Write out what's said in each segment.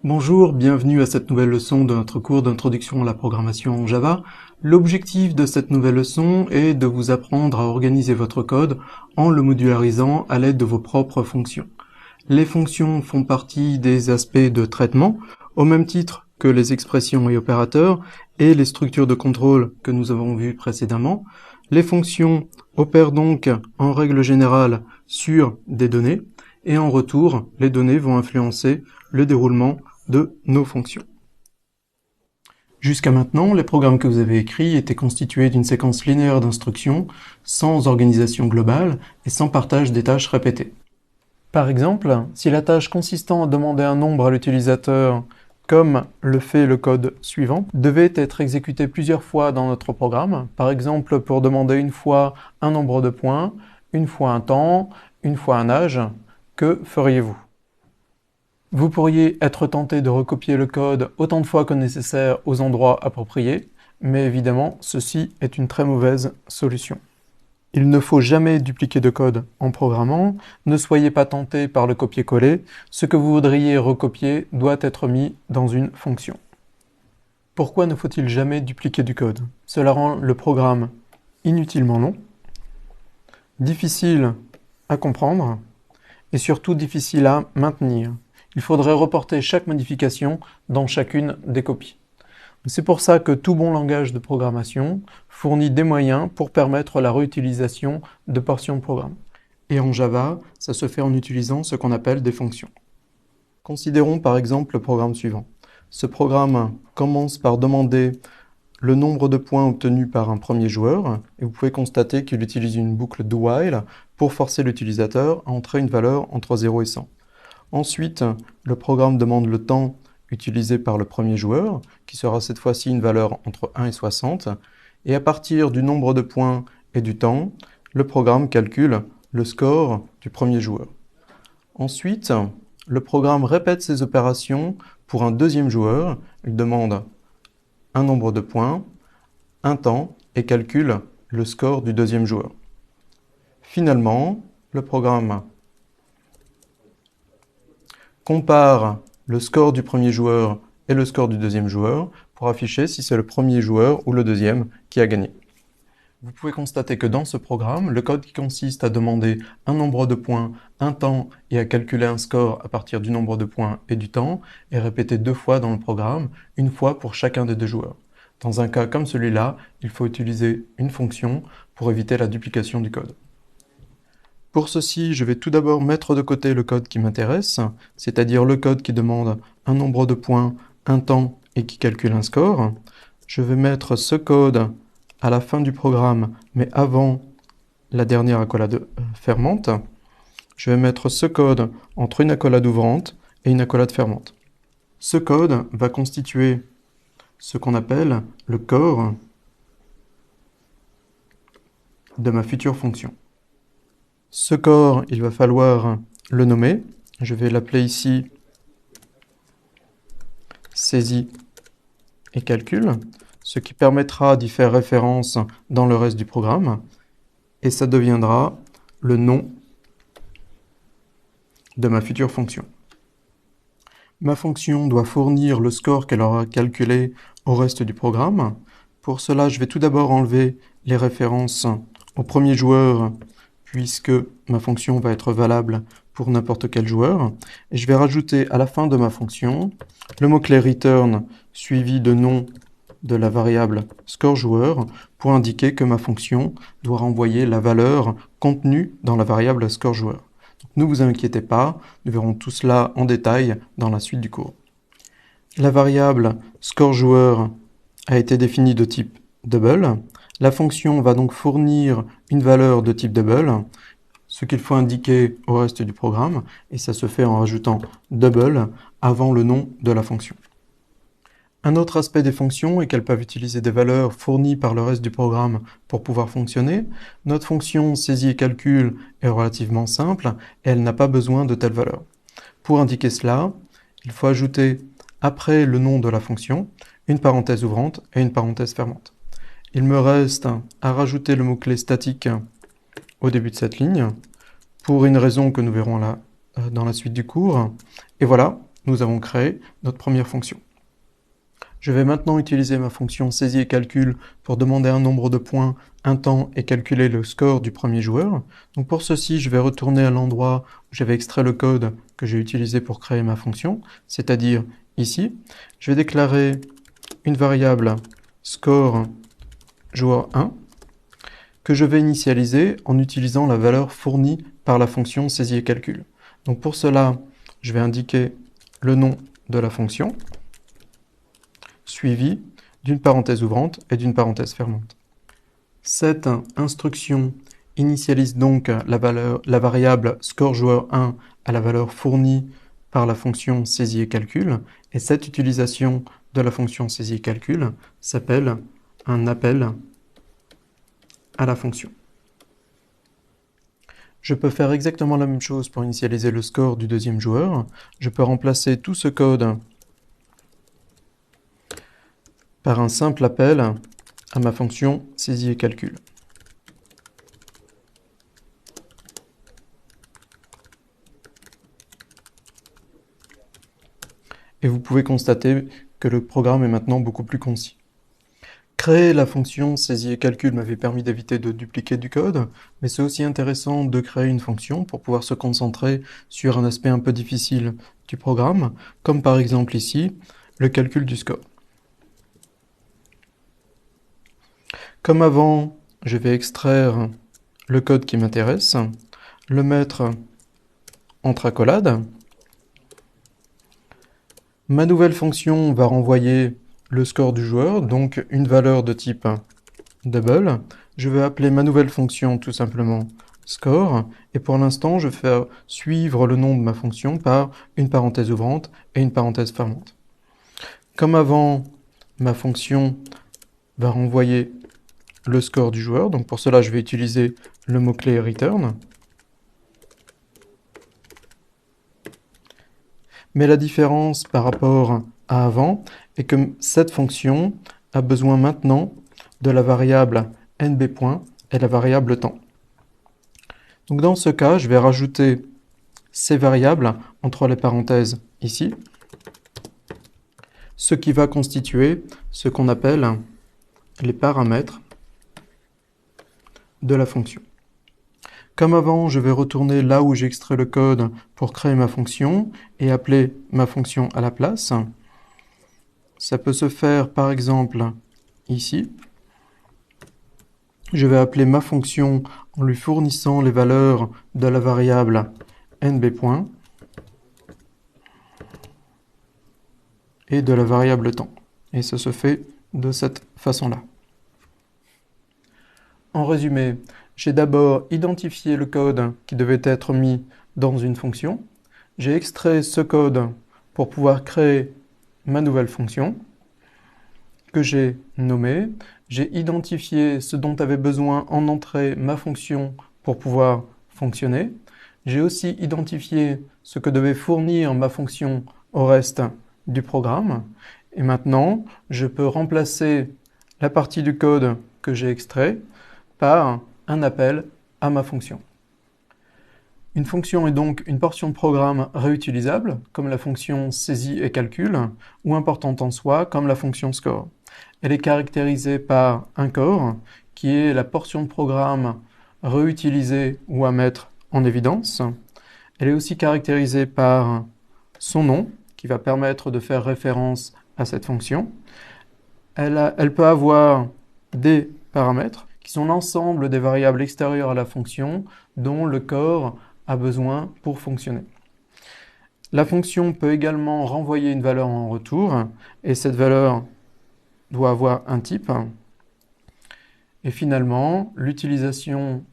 Bonjour, bienvenue à cette nouvelle leçon de notre cours d'introduction à la programmation en Java. L'objectif de cette nouvelle leçon est de vous apprendre à organiser votre code en le modularisant à l'aide de vos propres fonctions. Les fonctions font partie des aspects de traitement, au même titre que les expressions et opérateurs et les structures de contrôle que nous avons vues précédemment. Les fonctions opèrent donc en règle générale sur des données, et en retour, les données vont influencer le déroulement de nos fonctions. Jusqu'à maintenant, les programmes que vous avez écrits étaient constitués d'une séquence linéaire d'instructions, sans organisation globale et sans partage des tâches répétées. Par exemple, si la tâche consistant à demander un nombre à l'utilisateur, comme le fait le code suivant, devait être exécutée plusieurs fois dans notre programme, par exemple pour demander une fois un nombre de points, une fois un temps, une fois un âge, que feriez-vous ? Vous pourriez être tenté de recopier le code autant de fois que nécessaire aux endroits appropriés, mais évidemment, ceci est une très mauvaise solution. Il ne faut jamais dupliquer de code en programmant, ne soyez pas tenté par le copier-coller, ce que vous voudriez recopier doit être mis dans une fonction. Pourquoi ne faut-il jamais dupliquer du code? Cela rend le programme inutilement long, difficile à comprendre et surtout difficile à maintenir. Il faudrait reporter chaque modification dans chacune des copies. C'est pour ça que tout bon langage de programmation fournit des moyens pour permettre la réutilisation de portions de programme. Et en Java, ça se fait en utilisant ce qu'on appelle des fonctions. Considérons par exemple le programme suivant. Ce programme commence par demander le nombre de points obtenus par un premier joueur, et vous pouvez constater qu'il utilise une boucle do while pour forcer l'utilisateur à entrer une valeur entre 0 et 100. Ensuite, le programme demande le temps utilisé par le premier joueur, qui sera cette fois-ci une valeur entre 1 et 60, et à partir du nombre de points et du temps, le programme calcule le score du premier joueur. Ensuite, le programme répète ces opérations pour un deuxième joueur. Il demande un nombre de points, un temps, et calcule le score du deuxième joueur. Finalement, le programme compare le score du premier joueur et le score du deuxième joueur pour afficher si c'est le premier joueur ou le deuxième qui a gagné. Vous pouvez constater que dans ce programme, le code qui consiste à demander un nombre de points, un temps et à calculer un score à partir du nombre de points et du temps est répété 2 fois dans le programme, une fois pour chacun des deux joueurs. Dans un cas comme celui-là, il faut utiliser une fonction pour éviter la duplication du code. Pour ceci, je vais tout d'abord mettre de côté le code qui m'intéresse, c'est-à-dire le code qui demande un nombre de points, un temps et qui calcule un score. Je vais mettre ce code à la fin du programme, mais avant la dernière accolade fermante. Je vais mettre ce code entre une accolade ouvrante et une accolade fermante. Ce code va constituer ce qu'on appelle le corps de ma future fonction. Ce corps, il va falloir le nommer. Je vais l'appeler ici saisie et calcul, ce qui permettra d'y faire référence dans le reste du programme. Et ça deviendra le nom de ma future fonction. Ma fonction doit fournir le score qu'elle aura calculé au reste du programme. Pour cela, je vais tout d'abord enlever les références au premier joueur, puisque ma fonction va être valable pour n'importe quel joueur. Et je vais rajouter à la fin de ma fonction le mot-clé return suivi de nom de la variable scoreJoueur pour indiquer que ma fonction doit renvoyer la valeur contenue dans la variable scoreJoueur. Ne vous inquiétez pas, nous verrons tout cela en détail dans la suite du cours. La variable scoreJoueur a été définie de type double. La fonction va donc fournir une valeur de type double, ce qu'il faut indiquer au reste du programme, et ça se fait en rajoutant double avant le nom de la fonction. Un autre aspect des fonctions est qu'elles peuvent utiliser des valeurs fournies par le reste du programme pour pouvoir fonctionner. Notre fonction saisie et calcul est relativement simple et elle n'a pas besoin de telle valeur. Pour indiquer cela, il faut ajouter après le nom de la fonction une parenthèse ouvrante et une parenthèse fermante. Il me reste à rajouter le mot-clé statique au début de cette ligne, pour une raison que nous verrons là dans la suite du cours. Et voilà, nous avons créé notre première fonction. Je vais maintenant utiliser ma fonction saisie et calcul pour demander un nombre de points, un temps et calculer le score du premier joueur. Donc pour ceci, je vais retourner à l'endroit où j'avais extrait le code que j'ai utilisé pour créer ma fonction, c'est-à-dire ici. Je vais déclarer une variable score joueur 1 que je vais initialiser en utilisant la valeur fournie par la fonction saisie et calcul. Donc pour cela, je vais indiquer le nom de la fonction, suivi d'une parenthèse ouvrante et d'une parenthèse fermante. Cette instruction initialise donc la variable score joueur 1 à la valeur fournie par la fonction saisie et calcul, et cette utilisation de la fonction saisie et calcul s'appelle un appel à la fonction. Je peux faire exactement la même chose pour initialiser le score du deuxième joueur. Je peux remplacer tout ce code par un simple appel à ma fonction saisie et calcul. Et vous pouvez constater que le programme est maintenant beaucoup plus concis. Créer la fonction saisie et calcul m'avait permis d'éviter de dupliquer du code, mais c'est aussi intéressant de créer une fonction pour pouvoir se concentrer sur un aspect un peu difficile du programme, comme par exemple ici, le calcul du score. Comme avant, je vais extraire le code qui m'intéresse, le mettre entre accolades. Ma nouvelle fonction va renvoyer le score du joueur, donc une valeur de type double. Je vais appeler ma nouvelle fonction tout simplement score, et pour l'instant, je vais suivre le nom de ma fonction par une parenthèse ouvrante et une parenthèse fermante. Comme avant, ma fonction va renvoyer le score du joueur, donc pour cela, je vais utiliser le mot-clé return. Mais la différence par rapport à avant est que cette fonction a besoin maintenant de la variable nb point et la variable temps. Donc dans ce cas, je vais rajouter ces variables entre les parenthèses ici, ce qui va constituer ce qu'on appelle les paramètres de la fonction. Comme avant, je vais retourner là où j'ai extrait le code pour créer ma fonction et appeler ma fonction à la place. Ça peut se faire par exemple ici. Je vais appeler ma fonction en lui fournissant les valeurs de la variable nb point et de la variable temps. Et ça se fait de cette façon-là. En résumé, j'ai d'abord identifié le code qui devait être mis dans une fonction. J'ai extrait ce code pour pouvoir créer ma nouvelle fonction que j'ai nommée. J'ai identifié ce dont avait besoin en entrée ma fonction pour pouvoir fonctionner. J'ai aussi identifié ce que devait fournir ma fonction au reste du programme. Et maintenant, je peux remplacer la partie du code que j'ai extrait par un appel à ma fonction. Une fonction est donc une portion de programme réutilisable, comme la fonction saisie et calcul, ou importante en soi, comme la fonction score. Elle est caractérisée par un core, qui est la portion de programme réutilisée ou à mettre en évidence. Elle est aussi caractérisée par son nom, qui va permettre de faire référence à cette fonction. Elle peut avoir des paramètres, qui sont l'ensemble des variables extérieures à la fonction dont le core a besoin pour fonctionner. La fonction peut également renvoyer une valeur en retour, et cette valeur doit avoir un type. Et finalement, l'utilisation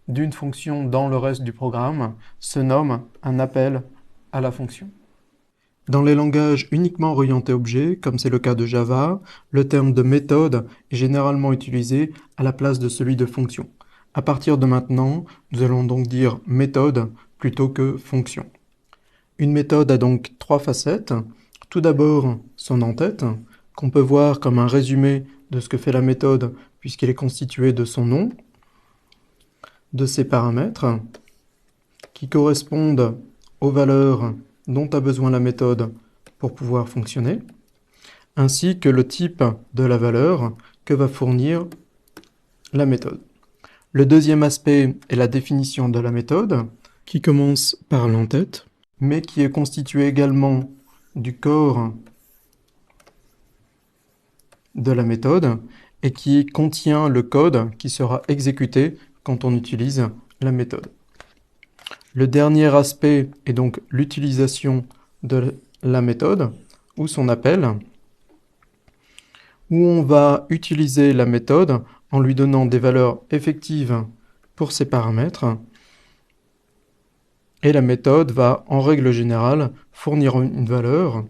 d'une fonction dans le reste du programme se nomme un appel à la fonction. Dans les langages uniquement orientés objet, comme c'est le cas de Java, le terme de méthode est généralement utilisé à la place de celui de fonction. À partir de maintenant, nous allons donc dire méthode plutôt que fonction. Une méthode a donc trois facettes. Tout d'abord, son en-tête, qu'on peut voir comme un résumé de ce que fait la méthode puisqu'elle est constituée de son nom, de ses paramètres, qui correspondent aux valeurs dont a besoin la méthode pour pouvoir fonctionner, ainsi que le type de la valeur que va fournir la méthode. Le deuxième aspect est la définition de la méthode, qui commence par l'entête, mais qui est constituée également du corps de la méthode et qui contient le code qui sera exécuté quand on utilise la méthode. Le dernier aspect est donc l'utilisation de la méthode ou son appel, où on va utiliser la méthode en lui donnant des valeurs effectives pour ses paramètres. Et la méthode va, en règle générale, fournir une valeur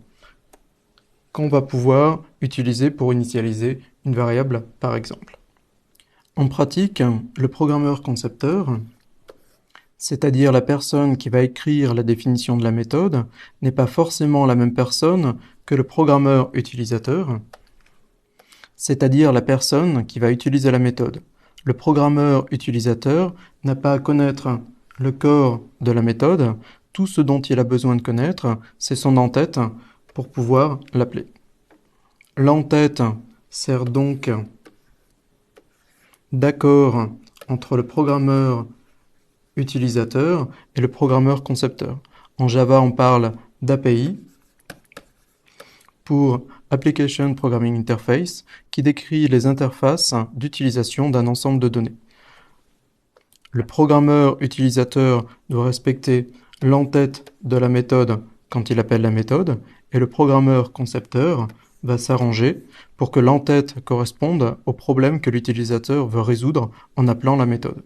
qu'on va pouvoir utiliser pour initialiser une variable, par exemple. En pratique, le programmeur concepteur, c'est-à-dire la personne qui va écrire la définition de la méthode, n'est pas forcément la même personne que le programmeur utilisateur, c'est-à-dire la personne qui va utiliser la méthode. Le programmeur utilisateur n'a pas à connaître le corps de la méthode. Tout ce dont il a besoin de connaître, c'est son en-tête pour pouvoir l'appeler. L'en-tête sert donc d'accord entre le programmeur utilisateur et le programmeur concepteur. En Java, on parle d'API pour Application Programming Interface, qui décrit les interfaces d'utilisation d'un ensemble de données. Le programmeur utilisateur doit respecter l'en-tête de la méthode quand il appelle la méthode, et le programmeur concepteur va s'arranger pour que l'en-tête corresponde au problème que l'utilisateur veut résoudre en appelant la méthode.